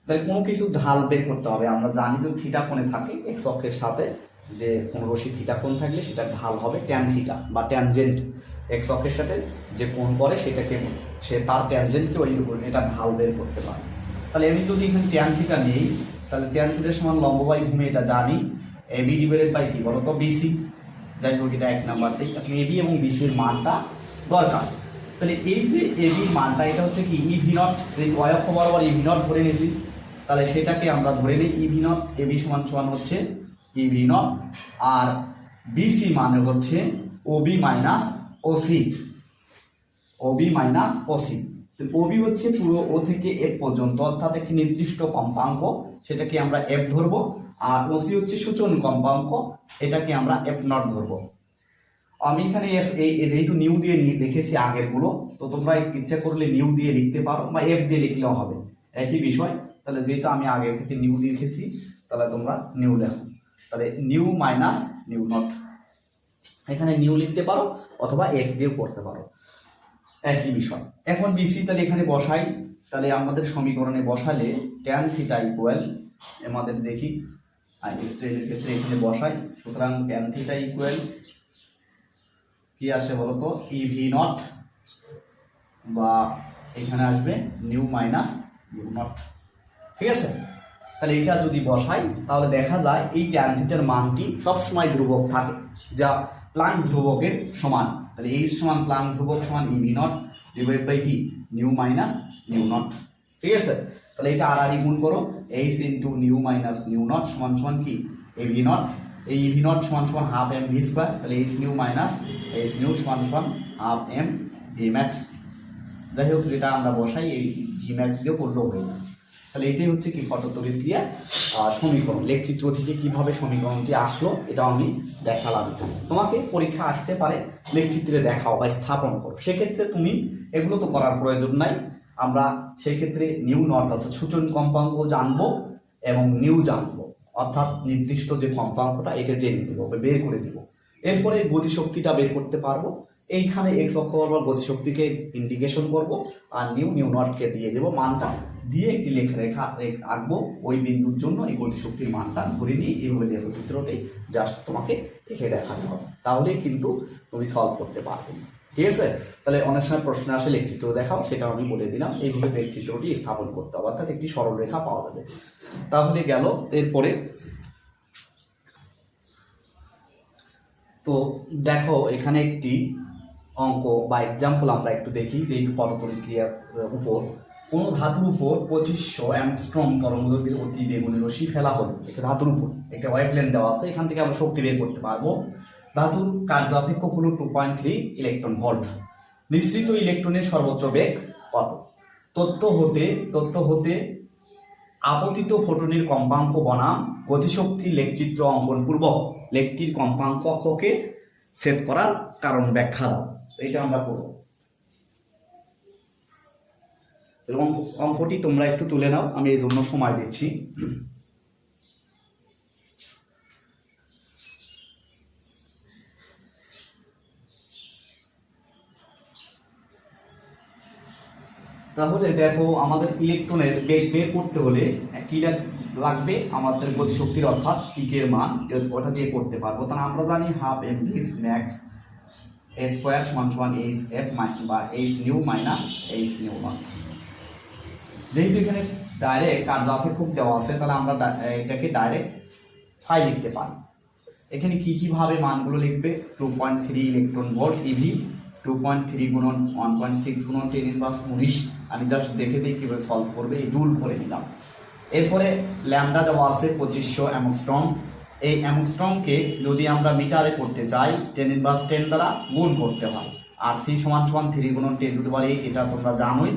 তাহলে কোনো কিছু ঢাল বের করতে হবে। আমরা জানি যে থিটা কোণে থাকে এক্স অক্ষের সাথে, যে কোনো রশ্মি থিটা কোণ থাকলে সেটা ঢাল হবে ট্যান থিটা বা ট্যানজেন্ট। এক্স অক্ষের সাথে যে কোণ করে সেটাকে সে তার ট্যানজেন্টকে ওই এটা ঢাল বের করতে পারে। তাহলে আমি যদি এখানে ট্যান থিটা নেই, তাহলে ট্যান থিটার সমান লম্ব বাই ভূমি, এটা জানি, এবি ডিভাইডেড বাই কি বলতো বিসি। যাই হোক এটা 1 নাম্বারতেই এখন এবি এবং বিসির মানটা দরকার। তাহলে এই যে এবির মানটা এটা হচ্ছে কি ই ভি নট, এই ওয়াই অক্ষ বরাবর ই ভি নট ধরে নিয়েছি, তাহলে সেটাকে আমরা ধরে নিই ই ভি নট, এবি সমান সমান হচ্ছে ই ভি নট, আর বিসি মানে হচ্ছে OB minus OC, OB minus OC. OB হচ্ছে পুরো ও থেকে এফ পর্যন্ত, অর্থাৎ একটি নির্দিষ্ট কম্পাঙ্ক, সেটাকে আমরা এফ ধরবো। আর ওসি হচ্ছে সূচন কম্পাঙ্ক, এটাকে আমরা এফ নট ধরবো। আমি এখানে এফ যেহেতু নিউ দিয়ে লিখেছি আগেরগুলো, তো তোমরা ইচ্ছা করলে নিউ দিয়ে লিখতে পারো বা এফ দিয়ে লিখলেও হবে, একই বিষয়। তাহলে যেহেতু আমি আগে থেকে নিউ লিখেছি, তাহলে তোমরা নিউ লেখো। তাহলে নিউ মাইনাস নিউ নট, এখানে নিউ লিখতে পারো অথবা এফ দিয়েও করতে পারো, একই বিষয়। এখন বিসি তাহলে এখানে বসাই, তাহলে আমাদের সমীকরণে বসালে ট্যান থিটা ইকুয়াল, আমাদের দেখি আইনস্টাইনের ক্ষেত্রে এখানে বসাই, সুতরাং ট্যান থিটা ইকুয়াল কি আসে বলতো ই ভি নট, বা এখানে আসবে নিউ মাইনাস নিউ নট, ঠিক আছে। তাহলে এটা যদি বসাই তাহলে দেখা যায় এই ট্যান থিটার মানটি সবসময় ধ্রুবক থাকে, যা প্লাঙ্ক ধ্রুবকের সমান। তাহলে এইচ সমান প্লাঙ্ক ধ্রুবক সমান e V naught divide by কি নিউ মাইনাস নিউ নট, ঠিক আছে। তাহলে এটা আর গুণ করো, h into nu minus nu naught সমান সমান কি এ ভি নট, এই ভি নট সমান সমান হাফ এম ভি স্কোয়ার, তাহলে h nu minus h nu সমান সমান হাফ এম ভি ম্যাক্স। যাই হোক এটা আমরা বসাই, এই ভি ম্যাক্স দিয়ে করলেও হয়ে যায়। তাহলে এটাই হচ্ছে কি পটতড়িৎ ক্রিয়া সমীকরণ। লেখচিত্র থেকে কিভাবে সমীকরণটি আসলো এটা আমি দেখালাম। তোমাকে পরীক্ষা আসতে পারে লেখচিত্রে দেখাও বা স্থাপন করো, সেক্ষেত্রে তুমি এগুলো তো করার প্রয়োজন নাই। আমরা সেই ক্ষেত্রে নিউ নট অর্থাৎ সূচন কম্পাঙ্ক জানবো এবং নিউ জানবো, অর্থাৎ নির্দিষ্ট যে কম্পাঙ্কটা এটা জেনে নেবো, বের করে নেব। এরপরে গতিশক্তিটা বের করতে পারবো, এইখানে এক্স অক্ষ বরাবর গতিশক্তিকে ইন্ডিকেশন করব, আর নিউ নিউ নটকে দিয়ে দেবো মানটা, দিয়ে একটি রেখা আঁকবো ওই বিন্দুর জন্য এই গতিশক্তির মানটা ধরে নিয়ে এইভাবে লেখচিত্রটি জাস্ট তোমাকে এঁকে দেখাতে হবে, তাহলে কিন্তু তুমি সলভ করতে পারবে, ঠিক আছে। তাহলে অনেক সময় প্রশ্ন আসে লেখচিত্র দেখাও, সেটাও আমি বলে দিলাম, এইভাবে লেখচিত্রটি স্থাপন করতে হবে, অর্থাৎ একটি সরল রেখা পাওয়া যাবে। তাহলে গেল এরপরে তো দেখো এখানে একটি অঙ্ক বা এক্সাম্পল আমরা একটু দেখি, যে পটতড়িৎ ক্রিয়ার উপর কোন ধাতুর উপর 2500 অ্যাংস্ট্রম তরঙ্গদৈর্ঘ্যের অতি বেগুনি রশ্মি ফেলা হলো। একটা ধাতুর উপর একটা ওয়েভলেন্থ দেওয়া আছে, এখান থেকে আমরা শক্তি বের করতে পারবো। ধাতুর কার্য অপেক্ষক হলো 2.3 ইলেকট্রন ভোল্ট। নিঃসৃত ইলেকট্রনের সর্বোচ্চ বেগ কত? তথ্য হতে আপতিত ফোটনের কম্পাঙ্ক বনাম গতিশক্তি লেখচিত্র অঙ্কন পূর্বক লেখটির কম্পাঙ্ক অক্ষকে ছেদ করার কারণ ব্যাখ্যা দাও। এটা আমরা করব। অঙ্কটি তোমরা একটু তুলে নাও, আমি এই জন্য সময় দিচ্ছি। তাহলে দেখো আমাদের ইলেকট্রনের বেগ বের করতে হলে কি লাগবে, আমাদের গতিশক্তির অর্থাৎ পিকের মান, ওটা দিয়ে করতে পারবো। তাহলে আমরা জানি হাফ এম ভি ম্যাক্স এ স্কোয়ার সমান সমান এইচ এফ বা H nu minus h nu not. যেহেতু এখানে ডাইরেক্ট কার্য অপেক্ষক দেওয়া আছে, তাহলে আমরা এটাকে ডাইরেক্ট ফাই লিখতে পারি। এখানে কীভাবে মানগুলো লিখবে, 2.3 ইলেকট্রন ভোল্ট ইভি, 2.3 গুণন 1.6 গুণন 10⁻19। আমি জাস্ট দেখে দিই কীভাবে সলভ করবে, এই জুল করে নিলাম। এরপরে ল্যামডা দেওয়া আছে 2500 অ্যাংস্ট্রম। এই অ্যাংস্ট্রমকে যদি আমরা মিটারে করতে চাই 10⁻10 দ্বারা গুণ করতে হয়, আর সি সমান সমান 3 গুণন 10⁸, এটা তোমরা জানোই।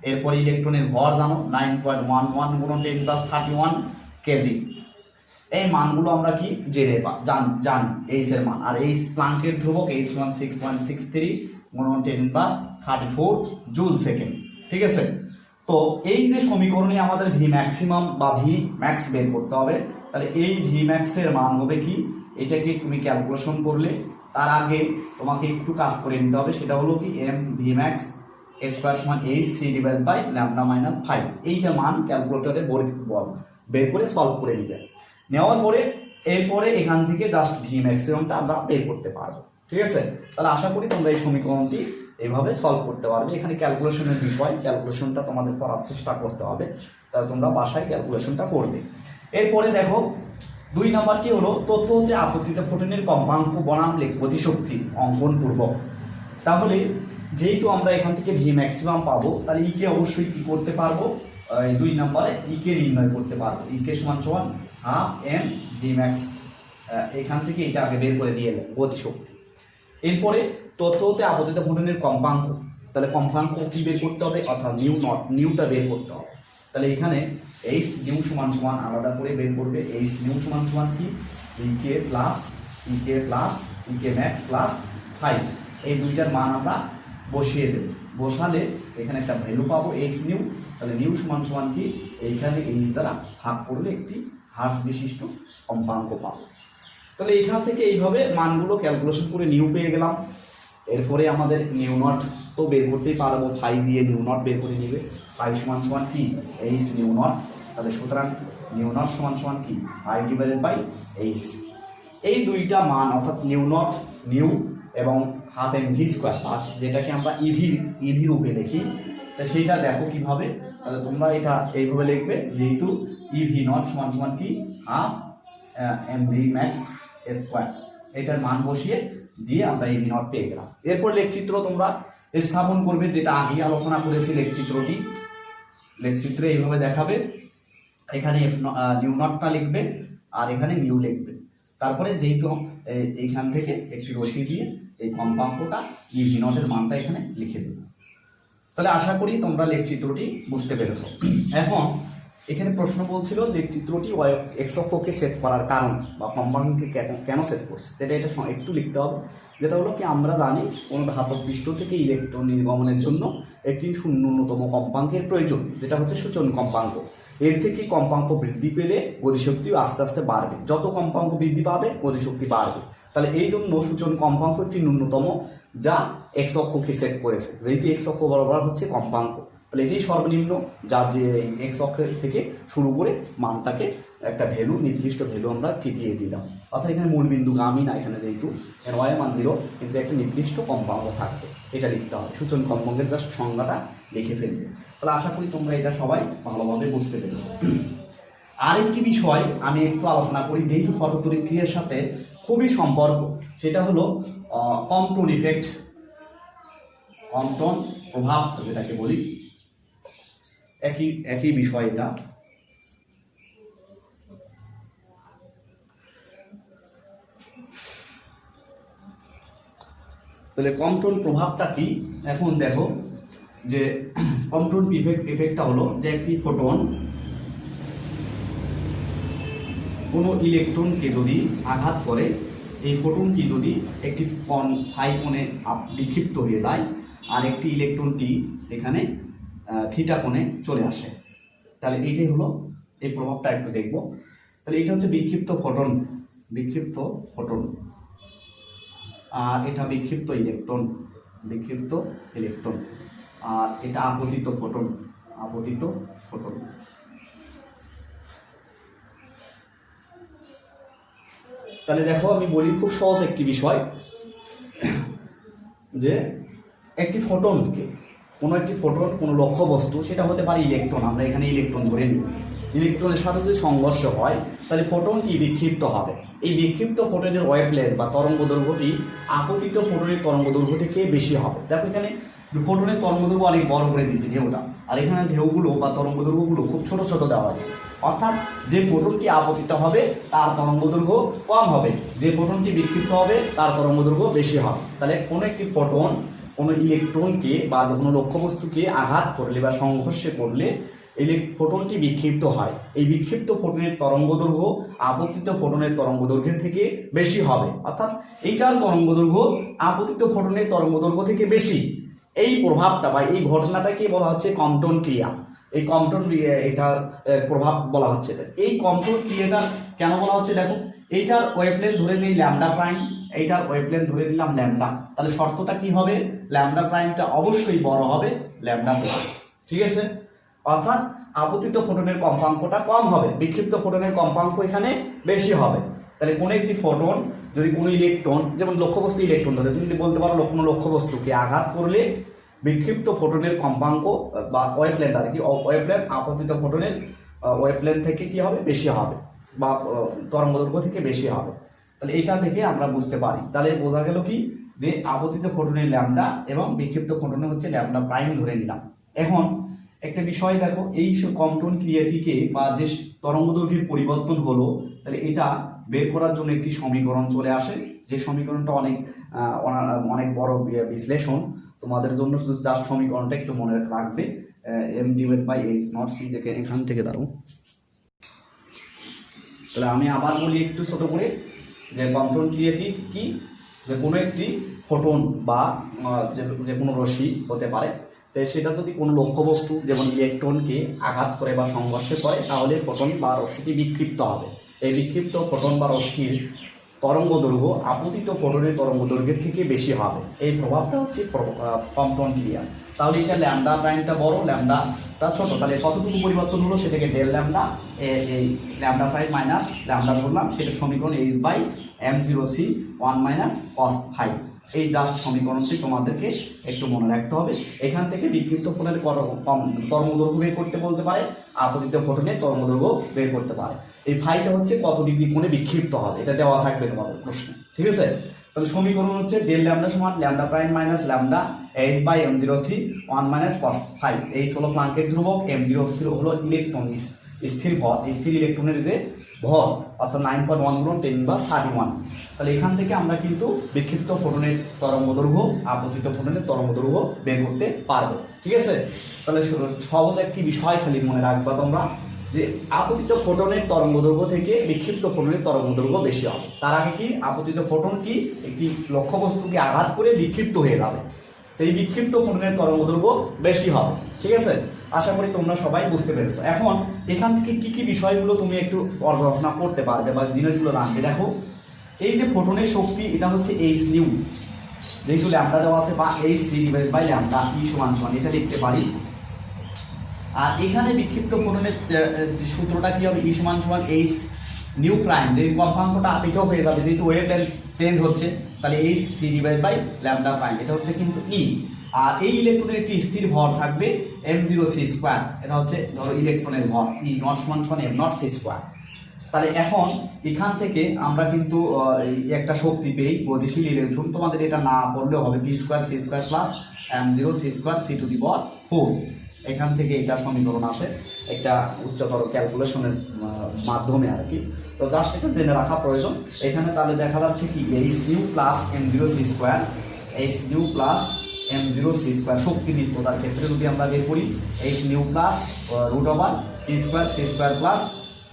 এরপরে ইলেকট্রনের ভর জানো 9.11 গুণন 10⁻31 কেজি। এই মানগুলো আমরা কি জেনে জানি এইচ এর মান, আর এইচ প্লাঙ্কের ধ্রুবক এইচ সমান 6.63 গুণন 10⁻34 জুল সেকেন্ড। ঠিক আছে, তো এই যে সমীকরণে আমাদের ভি ম্যাক্সিমাম বা ভি ম্যাক্স বের করতে হবে, তাহলে এই ভি ম্যাক্সের মান হবে কি, এটাকে তুমি ক্যালকুলেশন করলে তার আগে তোমাকে একটু কাজ করে নিতে হবে। সেটা হলো কি এম ভি ম্যাক্স স্কোয়ার সমান h c divide by lambda minus 5। এইটা মান ক্যালকুলেটরে বের করে সলভ করে নিবে। নেওয়ার পরে এরপরে এখান থেকে জাস্ট ভি ম্যাক্সিমামটা আমরা বের করতে পারবো। ঠিক আছে, তাহলে আশা করি তোমরা এই সমীকরণটি এইভাবে সলভ করতে পারবে। এখানে ক্যালকুলেশনের বিষয়, ক্যালকুলেশনটা তোমাদের করার চেষ্টা করতে হবে, তাহলে তোমরা বাসায় ক্যালকুলেশনটা করবে। এরপরে দেখো 2 নম্বর কি হলো, তথ্য হতে আপতিত ফোটনের কম্পাঙ্ক বনাম গতিশক্তি অঙ্কন পূর্বক। তাহলে যেহেতু আমরা এখান থেকে ভি ম্যাক্সিমাম পাবো, তাহলে ইকে অবশ্যই কি করতে পারবো, 2 নম্বরে ইকে নির্ণয় করতে পারবো। ইকে সমান সমান হাফ এম ভি ম্যাক্স, এখান থেকে এটা আগে বের করে দিয়ে গতিশক্তি। এরপরে তথ্য হতে আপতিত ফোটনের কম্পাঙ্ক, তাহলে কম্পাঙ্ক কি বের করতে হবে, অর্থাৎ নিউ নট নিউটা বের করতে হবে। তাহলে এখানে এইচ নিউ সমান সমান আলাদা করে বের করবে। এইচ নিউ সমান সমান কি ইকে প্লাস ইকে ম্যাক্স প্লাস 5, এই দুইটার মান আমরা বসিয়ে দেব। বসালে এখানে একটা ভ্যালু পাবো এইচ নিউ। তাহলে নিউ সমান সমান কি, এইখানে এইচ দ্বারা ভাগ করলে একটি হাফ বিশিষ্ট কম্পাঙ্ক পাবো। তাহলে এইখান থেকে এইভাবে মানগুলো ক্যালকুলেশন করে নিউ পেয়ে গেলাম। এরপরে আমাদের নিউ নট তো বের করতেই পারবো, 5 দিয়ে নিউ নট বের করে নিবে। 5 সমান সমান কি এইচ নিউ নট, তাহলে সুতরাং নিউ নট সমান সমান কি 5 ডিভাইডেড বাই এইচ। এই দুইটা মান অর্থাৎ নিউ নট নিউ এবং half m v square plus, যেটাকে আমরা ইভি রূপে লিখি, তা সেইটা দেখো কিভাবে। তাহলে তোমরা এটা এইভাবে লিখবে, যেহেতু ইভি নট সমান সমান কি half m v max square, এটার মান বসিয়ে দিয়ে আমরা ইভি নট পেয়ে গেলাম। এরপর লেখচিত্র তোমরা স্থাপন করবে, যেটা আগে আলোচনা করেছি। লেখচিত্রে এইভাবে দেখাবে, এখানে নিউ নটটা লিখবে আর এখানে নিউ লিখবে। তারপরে যেহেতু এইখান থেকে একটি রশি দিয়ে এই কম্পাঙ্কটা ইভি নটের মানটা এখানে লিখে দেবে। তাহলে আশা করি তোমরা লেখচিত্রটি বুঝতে পেরেছ। এখন এখানে প্রশ্ন বলছিল লেখচিত্রটি এক্স অক্ষকে সেট করার কারণ বা কম্পাঙ্ককে কেন সেট করছে, সেটা এটা একটু লিখতে হবে। যেটা হলো কি, আমরা জানি কোনো ধাতব পৃষ্ঠ থেকে ইলেকট্রন নির্গমনের জন্য একটি ন্যূনতম কম্পাঙ্কের প্রয়োজন, যেটা হচ্ছে সূচন কম্পাঙ্ক। এর থেকে কম্পাঙ্ক বৃদ্ধি পেলে গতিশক্তিও আস্তে আস্তে বাড়বে। যত কম্পাঙ্ক বৃদ্ধি পাবে গতিশক্তি বাড়বে। তাহলে এই জন্য সূচন কম্পাঙ্ক একটি ন্যূনতম, যা এক্স অক্ষকে সেট করেছে। যেহেতু এক্স অক্ষ বরাবর হচ্ছে কম্পাঙ্ক, তাহলে এটাই সর্বনিম্ন, যার যে এক্স অক্ষ থেকে শুরু করে মানটাকে একটা ভ্যালু, নির্দিষ্ট ভ্যালু আমরা কি দিয়ে দিলাম। অর্থাৎ এখানে মূল বিন্দু গামী না, এখানে যেহেতু এর ওয়াই মান 0, কিন্তু একটা নির্দিষ্ট কম্পাঙ্ক থাকবে, এটা লিখতে হবে। সূচন কম্পাঙ্কের জাস্ট সংজ্ঞাটা লিখে ফেলবে। তাহলে আশা করি তোমরা এটা সবাই ভালোভাবে বুঝতে পেরেছো। আরেকটি বিষয় আমি একটু আলোচনা করি, যেহেতু ফটোতড়িৎ ক্রিয়ার সাথে খুবই সম্পর্ক, সেটা হলো কম্পটন ইফেক্ট, কম্পটন প্রভাব যেটাকে বলি, একই বিষয় এটা। তাহলে কম্পটন প্রভাবটা কি, এখন দেখো যে কম্পটন ইফেক্টটা হলো যে একটি ফোটন কোনো ইলেকট্রনকে যদি আঘাত করে, এই ফোটনটি যদি একটি ফাই কোণে বিক্ষিপ্ত হয়ে যায় আর একটি ইলেকট্রনটি এখানে থিটা কোণে চলে আসে, তাহলে এইটাই হলো এই প্রভাবটা। একটু দেখব। তাহলে এটা হচ্ছে বিক্ষিপ্ত ফোটন, আর এটা বিক্ষিপ্ত ইলেকট্রন, আর এটা আপতিত ফোটন। তাহলে দেখো আমি বলি খুব সহজ একটি বিষয়, যে একটি ফোটনকে কোনো লক্ষ্য বস্তু, সেটা হতে পারে ইলেকট্রন, আমরা এখানে ইলেকট্রন ধরে নিই, ইলেকট্রনের সাথে যদি সংঘর্ষ হয় তাহলে ফোটনটি বিক্ষিপ্ত হবে। এই বিক্ষিপ্ত ফোটনের ওয়েভলেন্থ বা তরঙ্গ দৈর্ঘ্যটি আপতিত ফোটনের তরঙ্গ দৈর্ঘ্য থেকে বেশি হবে। দেখো এখানে ফোটনের তরঙ্গদৈর্ঘ্য অনেক বড় করে দিয়েছে ঢেউটা, আর এখানে ঢেউগুলো বা তরঙ্গদৈর্ঘ্যগুলো খুব ছোট ছোট দেওয়া হয়েছে। অর্থাৎ যে ফোটনটি আপতিত হবে তার তরঙ্গদৈর্ঘ্য কম হবে, যে ফোটনটি বিক্ষিপ্ত হবে তার তরঙ্গদৈর্ঘ্য বেশি হবে। তাহলে কোনো একটি ফোটন কোনো ইলেকট্রনকে বা কোনো লক্ষ্যবস্তুকে আঘাত করলে বা সংঘর্ষে করলে ফোটনটি বিক্ষিপ্ত হয়। এই বিক্ষিপ্ত ফোটনের তরঙ্গদৈর্ঘ্য আপতিত ফোটনের তরঙ্গদৈর্ঘ্যের থেকে বেশি হবে, অর্থাৎ এইটার তরঙ্গদৈর্ঘ্য আপতিত ফোটনের তরঙ্গদৈর্ঘ্য থেকে বেশি। এই প্রভাবটা বা এই ঘটনাটাকে বলা হচ্ছে কম্পটন ক্রিয়া। এই কম্পটন এটার প্রভাব বলা হচ্ছে। এই কম্পটন ক্রিয়াটা কেন বলা হচ্ছে দেখো, এইটার ওয়েভলেন্থ ধরে নিই ল্যামডা প্রাইম, এইটার ওয়েভলেন্থ ধরে নিলাম ল্যামডা। তাহলে শর্তটা কি হবে, ল্যামডা প্রাইমটা অবশ্যই বড় হবে ল্যামডা প্লাস, ঠিক আছে। অর্থাৎ আপতিত ফোটনের কম্পাঙ্কটা কম হবে, বিক্ষিপ্ত ফোটনের কম্পাঙ্ক এখানে বেশি হবে। তাহলে কোনো একটি ফোটন যদি কোনো ইলেকট্রন, যেমন লক্ষ্যবস্তু ইলেকট্রন ধরে তুমি বলতে পারো কোনো লক্ষ্যবস্তুকে আঘাত করলে বিক্ষিপ্ত ফোটনের কম্পাঙ্ক বা ওয়েভলেন্থ আর কি, ওয়েভলেন্থ আপতিত ফোটনের ওয়েভলেন্থ থেকে কি হবে বেশি হবে বা তরঙ্গদৈর্ঘ্য থেকে বেশি হবে। তাহলে এটা থেকে আমরা বুঝতে পারি। তাহলে বোঝা গেল কি যে আপতিত ফোটনের ল্যামডা এবং বিক্ষিপ্ত ফোটনের হচ্ছে ল্যামডা প্রাইম ধরে নিলাম। এখন একটা বিষয় দেখো, এই কম্পটন ক্রিয়াটিকে বা যে তরঙ্গদৈর্ঘ্যের পরিবর্তন হলো, তাহলে এটা বের করার জন্য একটি সমীকরণ চলে আসে, যে সমীকরণটা অনেক বড় বিশ্লেষণ। তোমাদের জন্য জাস্ট সমীকরণটা একটু মনে রাখবে, m/h0c দেখে এখান থেকে দাঁড়ো। তাহলে আমি আবার বলি একটু ছোট করে, যে কম্পটন ক্রিয়াটি কি, যে কোনো একটি ফোটন বা যে কোনো রশ্মি হতে পারে, তাই সেটা যদি কোনো লক্ষ্যবস্তু যেমন ইলেকট্রনকে আঘাত করে বা সংঘর্ষে করে, তাহলে ফোটন বা রশ্মিটি বিক্ষিপ্ত হবে। এই বিক্ষিপ্ত ফোটন বা রশ্মির তরঙ্গদৈর্ঘ্য আপতিত ফোটনের তরঙ্গদৈর্ঘ্যের থেকে বেশি হবে। এই প্রভাবটা হচ্ছে কম্পটন ক্রিয়া। তাহলে এটা ল্যামডা প্রাইমটা বড়, ল্যামডাটা ছোট, তাহলে কতটুকু পরিবর্তন হলো সেটাকে ডেল ল্যামডা, এই ল্যামডা প্রাইম মাইনাস ল্যামডা ধরলাম, সেটা সমীকরণ h/m0c 1 - cos phi। এই জাস্ট সমীকরণটি তোমাদেরকে একটু মনে রাখতে হবে। এখান থেকে বিক্ষিপ্ত ফোটনের তরঙ্গদৈর্ঘ্য বের করতে বলতে পারে, আপতিত ফোটনের তরঙ্গদৈর্ঘ্য বের করতে পারে। এই ফাইটা হচ্ছে কত ডিগ্রি কোণে বিক্ষিপ্ত হবে, এটা দেওয়া থাকবে তোমাদের প্রশ্ন, ঠিক আছে। তাহলে সমীকরণ হচ্ছে ডেল ল্যামডা সমান lambda prime minus lambda h/m0c 1 - cos phi। এই হলো প্লাঙ্কের ধ্রুবক, m0 হলো ইলেকট্রন স্থির ভর, স্থির ইলেকট্রনের যে ভর, অর্থাৎ 9.1 × 10⁻31। তাহলে এখান থেকে আমরা কিন্তু বিক্ষিপ্ত ফোটনের তরঙ্গদৈর্ঘ্য আপতিত ফোটনের তরঙ্গদৈর্ঘ্য বের করতে পারবো, ঠিক আছে। তাহলে সহজ একটি বিষয় খালি মনে রাখবা তোমরা, যে আপতিত ফোটনের তরঙ্গদৈর্ঘ্য থেকে বিক্ষিপ্ত ফোটনের তরঙ্গদৈর্ঘ্য বেশি হবে। তার আগে কি আপতিত ফোটনটি একটি লক্ষ্যবস্তুকে আঘাত করে বিক্ষিপ্ত হয়ে যাবে, তো এই বিক্ষিপ্ত ফোটনের তরঙ্গদৈর্ঘ্য বেশি হবে, ঠিক আছে। আশা করি তোমরা সবাই বুঝতে পেরেছো। এখন এখান থেকে কি কি বিষয়গুলো তুমি একটু পর্যালোচনা করতে পারবে বা জিনিসগুলো জানবে। দেখো, এই যে ফোটনের শক্তি, এটা হচ্ছে h নিউ, যেহেতু ল্যামডা দেওয়া আছে, বা h/λ E = এটা লিখতে পারি। আর এখানে বিক্ষিপ্ত ফোটনের সূত্রটা কি হবে, E = h নিউ প্রাইম, যে কম্পাঙ্কটা পৃথক হয়ে যাবে যেহেতু ওয়েভলেন্থ চেঞ্জ হচ্ছে, তাহলে h/λ প্রাইম, এটা হচ্ছে কিন্তু E। আর এই ইলেকট্রনের একটি স্থির ভর থাকবে m0c², এটা হচ্ছে ধরো ইলেকট্রনের ভর, E0 = m0c²। তাহলে এখন এখান থেকে আমরা কিন্তু একটা শক্তি পেই, গতিশীল ইলেকট্রন, তোমাদের এটা না পড়লেও হবে, p²c² + m0c²c⁴ এখান থেকে এটা সমীকরণ আসে একটা উচ্চতর ক্যালকুলেশনের মাধ্যমে আর কি। তো জাস্ট এটা জেনে রাখা প্রয়োজন। এখানে তাহলে দেখা যাচ্ছে কি h + m0c², h m0c² শক্তি নিত্যতার ক্ষেত্রে যদি আমরা বের করি, h √p²c²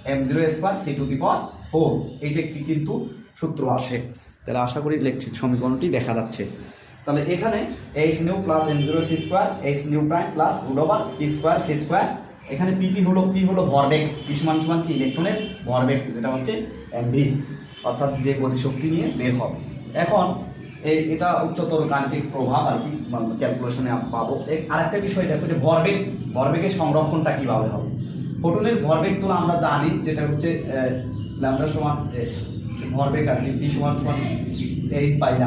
+ m0² এইটা কি কিন্তু সূত্র আসে। তাহলে আশা করি ইলেকট্রিক সমীকরণটি দেখা যাচ্ছে। তাহলে এখানে h + m0c², h + √p²c², এখানে p হলো ভরবেগ, p = কি ইলেকট্রনের ভরবেগ, যেটা হচ্ছে mv, অর্থাৎ যে গতিশক্তি নিয়ে বের হবে। এখন এটা উচ্চতর গাণিতিক প্রভাব আর কি, ক্যালকুলেশনে পাবো। আরেকটা বিষয় দেখো, যে ভরবেগের সংরক্ষণটা কিভাবে হবে। ফোটনের ভরবেগ তো আমরা জানি, যেটা হচ্ছে ল্যামডা সমান ভরবেগ আর কি, p = h/λ,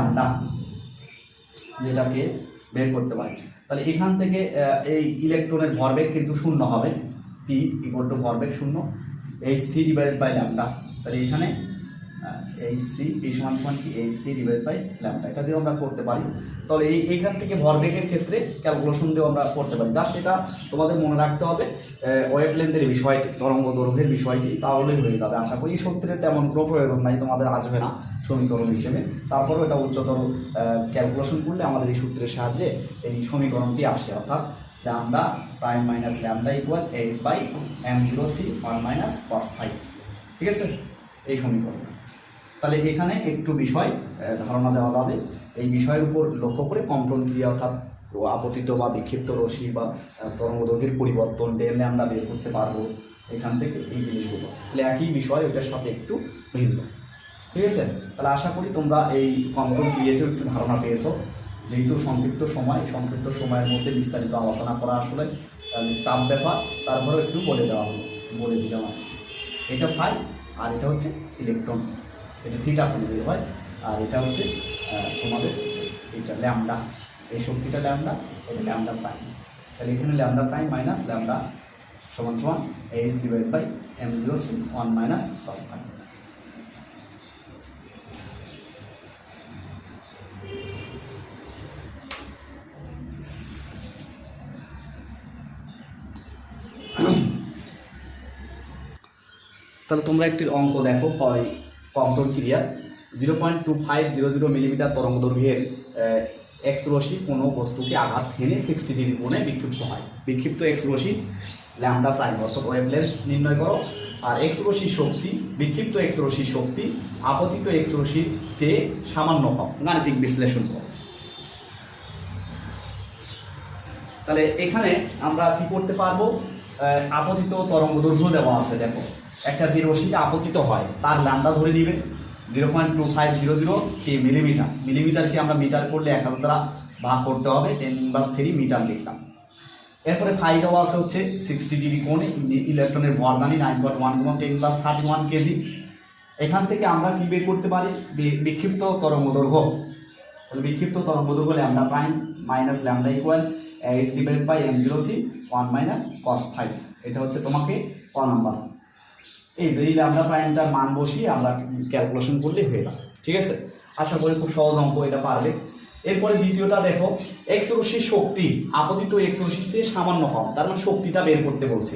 যেটাকে বের করতে পারি। তাহলে এখান থেকে এই ইলেকট্রনের ভরবেগ কিন্তু শূন্য হবে, p = ভরবেগ 0, h c/λ। তাহলে এখানে এইচ সি পি সমান সমান কি h c divide by lambda, এটা দিয়ে আমরা করতে পারি। তাহলে এইখান থেকে ভরবেগের ক্ষেত্রে ক্যালকুলেশন দিয়ে আমরা করতে পারি। জাস্ট এটা তোমাদের মনে রাখতে হবে ওয়েভ লেন্থের বিষয়টি, তরঙ্গ দৈর্ঘ্যের বিষয়টি, তাহলেই হয়ে যাবে। আশা করি এই সূত্রে তেমন কোনো প্রয়োজন নাই, তোমাদের আসবে না সমীকরণ হিসেবে। তারপরেও এটা উচ্চতর ক্যালকুলেশন করলে আমাদের এই সূত্রের সাহায্যে এই সমীকরণটি আসে, অর্থাৎ lambda prime minus lambda equal h by m0c 1 minus cos phi. ঠিক আছে, এই সমীকরণ। তাহলে এখানে একটু বিষয় ধারণা দেওয়া যাবে, এই বিষয়ের উপর লক্ষ্য করে কম্পন ক্রিয়া অর্থাৎ আপতিত বা বিক্ষিপ্ত রশ্মি বা তরঙ্গ দৈর্ঘ্যের পরিবর্তন ডেল ল্যাম্বডা বের করতে পারবো এখান থেকে, এই জিনিসগুলো। তাহলে একই বিষয় ওটার সাথে একটু ভিন্ন। ঠিক আছে, তাহলে আশা করি তোমরা এই কম্পন ক্রিয়াতেও একটু ধারণা পেয়েছো। যেহেতু সংক্ষিপ্ত সময়ের মধ্যে বিস্তারিত আলোচনা করা আসলে তাপ ব্যাপার, তারপরেও একটু বলে দিলাম। এটা ফাই আর এটা হচ্ছে ইলেকট্রন, এটা থিটা কোণে বের হয়, আর এটা হচ্ছে তোমাদের এটা ল্যাম্বডা, এই শক্তিটা ল্যাম্বডা, এটা ল্যাম্বডা প্রাইম। তাহলে এখানে ল্যাম্বডা প্রাইম মাইনাস ল্যাম্বডা সমান সমান h divide by m0c 1 minus cos phi. তাহলে তোমরা একটি অঙ্ক দেখো, কম্পন ক্রিয়া 0.2500 মিলিমিটার তরঙ্গ দৈর্ঘ্যের এক্স রশ্মি কোনো বস্তুকে আঘাত হেনে 60 ডিগ্রি কোণে বিক্ষিপ্ত হয়। বিক্ষিপ্ত এক্স রশ্মি ল্যাম্বডা প্রাইম অর্থাৎ ওয়েভলেন্থ নির্ণয় করো, আর এক্স রশ্মির শক্তি, বিক্ষিপ্ত এক্স রশ্মির শক্তি আপতিত এক্স রশ্মির চেয়ে সামান্য কম, গাণিতিক বিশ্লেষণ করো। তাহলে এখানে আমরা কি করতে পারবো, আপতিত তরঙ্গ দৈর্ঘ্য দেওয়া আছে। দেখো একটা যে রশ্মিটা আপতিত হয় তার ল্যাম্বডা ধরে নিবে 0.2500 কি মিলিমিটার, মিলিমিটারকে আমরা মিটার করলে 1000 দ্বারা ভাগ করতে হবে, 10⁻³ মিটার লিখলাম। এরপরে ফাই দেওয়া আছে হচ্ছে 60 ডিগ্রি কোণে, ইলেকট্রনের ভর জানি 9.1 10⁻31 কেজি। এখান থেকে আমরা কি বের করতে পারি, বিক্ষিপ্ত তরঙ্গ দৈর্ঘ্য। তাহলে বিক্ষিপ্ত তরঙ্গ দৈর্ঘ্য lambda prime minus lambda equal h divide by m0c 1 minus cos phi. এটা হচ্ছে তোমাকে ক নাম্বার। এই যে এই ল্যাম্বডা প্রাইমটার মান বসিয়ে আমরা ক্যালকুলেশন করলে হয়ে যাবে। ঠিক আছে, আশা করি খুব সহজ অঙ্ক, এটা পারবে। এরপরে দ্বিতীয়টা দেখো, এক্স রশ্মির শক্তি আপতিত এক্স রশ্মির চেয়ে সামান্য কম, তার মানে শক্তিটা বের করতে বলছে।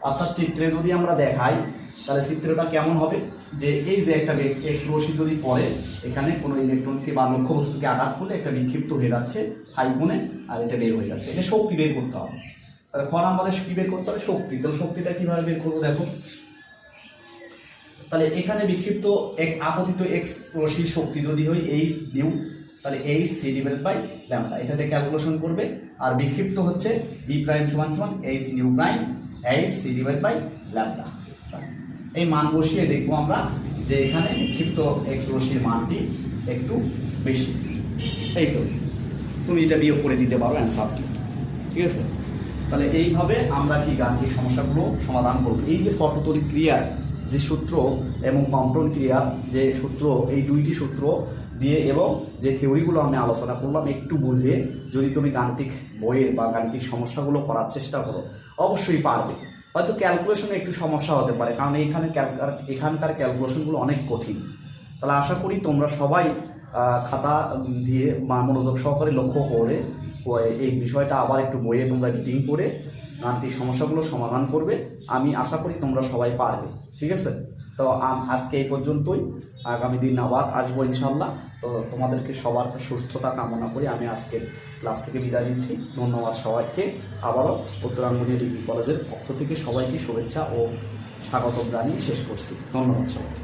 অর্থাৎ চিত্রে যদি আমরা দেখাই তাহলে চিত্রটা কেমন হবে, যে এই যে একটা এক্স রশ্মি যদি পড়ে এখানে কোনো ইলেকট্রনকে বা লক্ষ্য বস্তুকে আঘাত করলে একটা বিক্ষিপ্ত হয়ে যাচ্ছে ফাই কোণে, আর এটা বের হয়ে যাচ্ছে, এটা শক্তি বের করতে হবে। তাহলে খ নাম্বারে কি বের করতে হবে, শক্তি। তাহলে শক্তিটা কিভাবে বের করবো দেখো, তাহলে এখানে বিক্ষিপ্ত আপতিত এক্স রশ্মির শক্তি যদি হয় এইচ নিউ, তাহলে h c divide by lambda, এটাতে ক্যালকুলেশন করবে। আর বিক্ষিপ্ত হচ্ছে ই প্রাইম সমান সমান h nu prime h c divide by lambda. এই মান বসিয়ে দেখবো আমরা যে এখানে বিক্ষিপ্ত এক্স রশ্মির মানটি একটু বেশি। এই তো তুমি এটা বিয়োগ করে দিতে পারো অ্যান্সারটি। ঠিক আছে, তাহলে এইভাবে আমরা কি গাণিতিক সমস্যাগুলো সমাধান করব। এই যে ফটোতড়িৎ ক্রিয়ার যে সূত্র এবং কম্পন ক্রিয়ার যে সূত্র, এই দুইটি সূত্র দিয়ে এবং যে থিওরিগুলো আমি আলোচনা করলাম একটু বুঝে যদি তুমি গাণিতিক বইয়ের বা গাণিতিক সমস্যাগুলো করার চেষ্টা করো অবশ্যই পারবে। হয়তো ক্যালকুলেশনে একটু সমস্যা হতে পারে, কারণ এখানকার ক্যালকুলেশনগুলো অনেক কঠিন। তাহলে আশা করি তোমরা সবাই খাতা দিয়ে মনোযোগ সহকারে লক্ষ্য করে এই বিষয়টা আবার একটু বইয়ে তোমরা রিডিং করে গাণিতিক সমস্যাগুলো সমাধান করবে। আমি আশা করি তোমরা সবাই পারবে। ঠিক আছে, তো আজকে এই পর্যন্তই, আগামী দিন আবার আসবো ইনশাল্লাহ। তো তোমাদেরকে সবার সুস্থতা কামনা করি আমি আজকের ক্লাস থেকে বিদায় নিচ্ছি। ধন্যবাদ সবাইকে। আবারও উত্তরাঙ্গনী ডিগ্রি কলেজের পক্ষ থেকে সবাইকে শুভেচ্ছা ও স্বাগত জানিয়ে শেষ করছি। ধন্যবাদ সবাইকে।